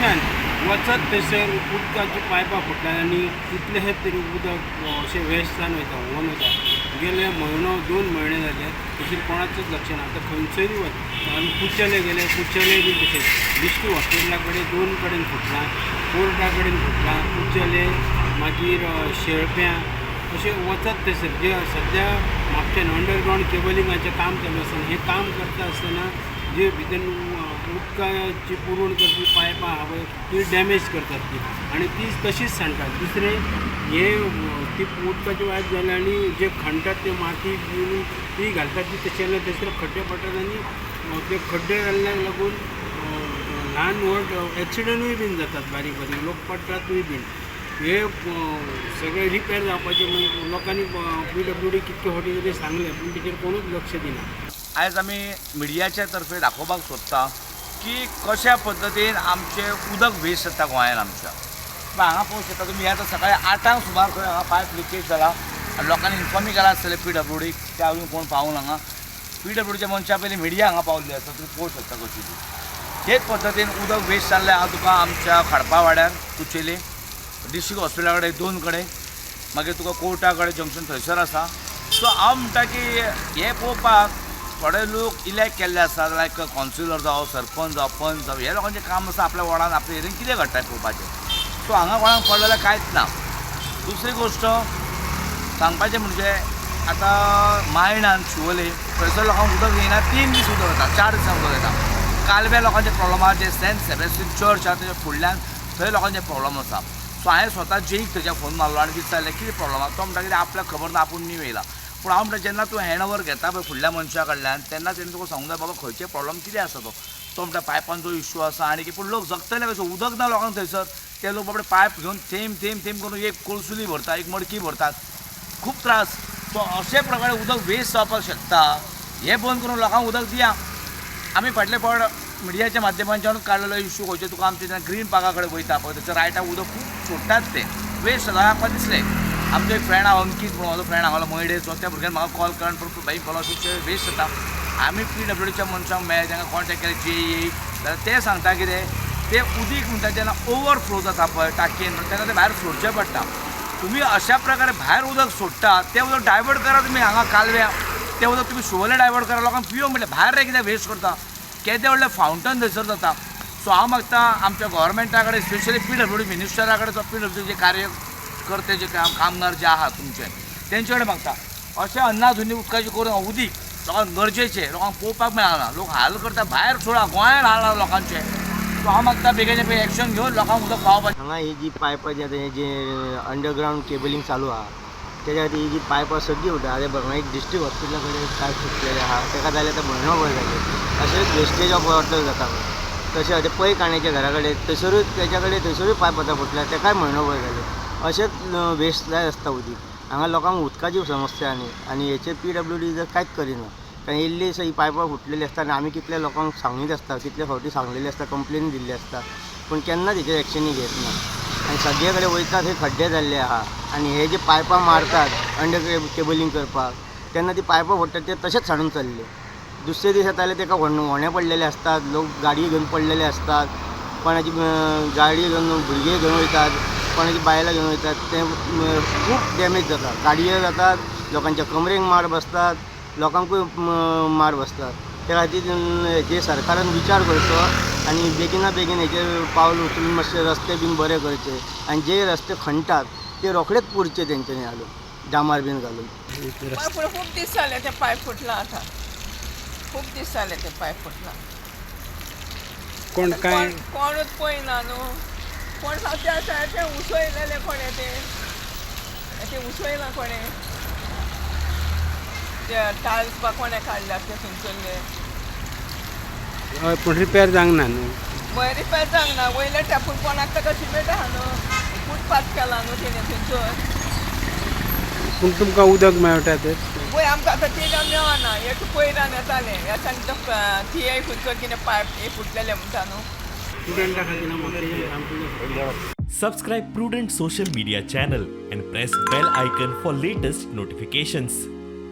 कडल्यान वचत थंयसर उदकाची पायपां फुटल्यात आनी कितलेशेच तरी उदक अशें वेस्ट जावन वयता व्हांवून वयता. गेले म्हयनो 2 म्हयने जाले तशें कोणाचंच लक्ष ना. आतां खंयसरूय वच आमी कुचले गेले, कुचले बी तशें डिस्ट्रिक्ट हॉस्पिटला कडेन 2 कडेन फुटलां, कोर्टा कडेन फुटलां, कुचले मागीर शेळप्यां अशें वचत थंयसर जे सद्या म्हापशेन अंडरग्रावंड केबलिंगाचें काम चालू आसतना हें काम करता आसतना जे भितर उदकाची पुरवण करपी पायपां आहा पळय ती डॅमेज करतात ती आनी ती तशीच सांडटात. दुसरें हे ती उदकाची वायट जाल्या आनी जे खणटात ते माती बिन ती घालतात ती तशें थंयसर खड्डे पडटात आनी ते खड्डे जाल्ल्याक लागून ल्हान व्हड एक्सिडंटूय बीन जातात. बारीक बारीक लोक पडटातूय बीन. हे सगळें रिपेर जावपाचें म्हणजे लोकांनी PWD कितके फावटी कितें सांगलें पूण तेचेर कोणूच लक्ष दिना. आयज आमी मिडियाच्या तर्फे दाखोवपाक सोदता की कशा पद्दतीन आमचें उदक वेस्ट जाता गोंयांत आमच्या. हांगा पळोवंक शकता तुमी आतां सकाळीं 8 सुमार खंय हांगा पायप लिकेज जाला आनी लोकांनी इन्फॉर्मूय केला आसतलें PWD त्या अजून कोण पावूंक हांगा. PWDच्या मनशा पयलीं मिडिया हांगा पावल्ली आसा तुमी पळोवंक शकता कशी ती. तेच पद्दतीन उदक वेस्ट जाल्लें हांव तुका आमच्या खडपा वाड्यार कुचेली डिस्ट्रिक्ट हॉस्पिटला कडेन 2 कडेन मागीर तुका कोर्टा कडेन जंक्शन थंयसर आसा. सो हांव म्हणटा की हे पळोवपाक थोडे लोक इलेक्ट केल्ले आसात लायक कावन्सिलर जावं सरपंच जावं पंच जावं हे लोकांचें काम आसा आपल्या वार्डान आपल्या एरियेन कितें घडटा पळोवपाचें. सो हांगा कोणाक पडलें जाल्यार कांयच ना. दुसरी गोश्ट सांगपाचें म्हणजे आतां मायणान शिवोले थंयसर लोकांक उदक येयना 3 दीस उदक येता 4 दिसांक उदक येता. कालव्या लोकांचे प्रॉब्लम आहा जे सेंट सेबेस्टियन चर्च आहा तेच्या फुडल्यान थंय लोकांचे प्रॉब्लम आसा. सो हांवें स्वता जेईक थंयच्या फोन मारलो आनी विचारलें कितें प्रॉब्लम आहा. तो म्हणटा कितें आपल्याक खबर ना आपूण न्यू येयला. पूण हांव म्हणटा जेन्ना तूं हँड ओवर घेता पळय फुडल्या मनशा कडल्यान तेन्ना तेणें तुका सांगूंक जाय बाबा खंयचे प्रॉब्लम कितें आसा तो. तो म्हणटा पायपांचो इश्यू आसा आनी पूण लोक जगतले कशें उदक ना लोकांक थंयसर. ते लोक बाबडे पायप घेवन थेंब थेंब थेंब करून एक कोळसुली भरता एक मडकी भरतात. खूब त्रास. सो अशे प्रकारे उदक वेस्ट जावपाक शकता. हें बंद करून लोकांक उदक दिया. आमी फाटले फावट मिडियाच्या माध्यमांच्यान काडलेलो इश्यू खंयचे तुका आमचे जेन्ना ग्रीन पार्का कडेन वयता पळय थंयसर रायटाक उदक खूब सोडटात ते वेस्ट जावपाक दिसलें. आमचो एक फ्रेंड आहा अंकीत म्हणून म्हाजो फ्रेंड हांगालो मयडे सो त्या भुरग्यान म्हाका कॉल करून पूण भाई कॉलरशीपचे वेस्ट जाता. आमी PWDच्या मनशांक मेळ्ळे तांकां कॉन्टेक्ट केले JE जाल्यार ते सांगता कितें ते उदीक म्हणटा जेन्ना ओवरफ्लो जाता पळय टाकयेन तेन्ना ते भायर सोडचें पडटा. तुमी अशा प्रकारे भायर उदक सोडटा तें उदक डायवर्ट करा तुमी हांगा कालव्या तें उदक तुमी शिवोले डायवर्ट करा लोकांक पिवंक म्हणलें भायर रे कितें वेस्ट करता. केदें व्हडलें फावंटन थंयसर जाता. सो हांव मागता आमच्या गव्हर्मेंटा कडेन स्पेशली PWD मिनिस्टरा कडेन PWD जे कार्यकर्ते जे कामगार जे आहात तुमचे तेंचे कडेन मागता अशें अन्नाधुनी उदकाची करून उदीक लोकांक गरजेचें लोकांक पळोवपाक मेळना. लोक हाल करता भायर सोडा गोंयांत हाल लोकांचे. सो हांव मागता बेगीन बेगीन एक्शन घेवन लोकांक उदक पावपाचें. हांगा ही जी पायपां जी आतां जे अंडरग्रावंड केबलिंग चालू आहा तेच्या खातीर ही जी पायपां सगळी उरता आतां बघा एक डिस्ट्रिक्ट हॉस्पिटला कडेन काय फुटलेले आहा तेका जाल्यार आतां म्हयनो भर जाले. अशेंच वेस्टेज ऑफ वॉटर जाता तशें ते पै काण्याच्या घरा कडेन थंयसरूच तेच्या कडेन थंयसरूय पायप आतां फुटल्या तेकाय म्हयनो भर जाले. अशेंच वेस्ट जाय आसता उदीक. हांगा लोकांक उदकाची समस्या आनी हेचेर PWD जर कांयच करिना. कारण इल्ली ही पायपां फुटलेली आसता आनी आमी कितल्या लोकांक सांगीत आसता कितले फावटी सांगलेली आसता कंप्लेन दिल्ली आसता पूण केन्नाच हेचेर एक्शनूय घेत ना. आनी सगळे कडेन वयता थंय खड्डे जाल्ले आहा आनी हे जे पायपां मारतात अंडर केबलिंग करपाक तेन्ना ती पायपां फुटतात ते तशेंच साडून चल्ले. दुसरे दीस येताले तेका व्होणे पडलेले असतात. लोक गाडये घेवन पडलेले असतात. कोणाची गाडी घेवन भुरगे घेवन वयतात कोणाची बायलां घेवन वयतात. ते खूब डॅमेज जाता. गाडयो जातात लोकांच्या कमरेक मार बसतात लोकांकूय मार बसतात. त्या खातीर हेचेर सरकारान विचार करचो आनी बेगिना बेगीन हेचेर पावल उचलून मातशे रस्ते बीन बरे करचे आनी जे रस्ते खणटात ते रोखडेच पुरचे तेंच्यांनी हाडून डांबर बीन घालून. खूब दीस जाले ते पायप फुटला. आतां खूब दीस जाले ते पायप फुटला. कोणूच पळयना न्हू. कोण सांगता ते उसळयलेले कोणे ते उसळयला कोणे ते टायल्स बा कोणे काडल्यात ते थंयसरले. हय पूण रिपेर जावंक ना न्हू. वय रिपेर जावंक ना. वयले टॅपून कोणाक ताका सिमेंट आहा न्हू फुटपाथ केला न्हू तेणे थंयसर. पूण तुमकां उदक मेळटा तर वय आमकां आतां ते मेळना. एक पयरान येतालें ह्या सांगता ती खंयसर कितें पायप हे फुटलेले म्हणटा न्हू. स्टुडंटा खातीर म्हापशेंचें काम केलें. Subscribe Prudent social media channel and press bell icon for latest notifications.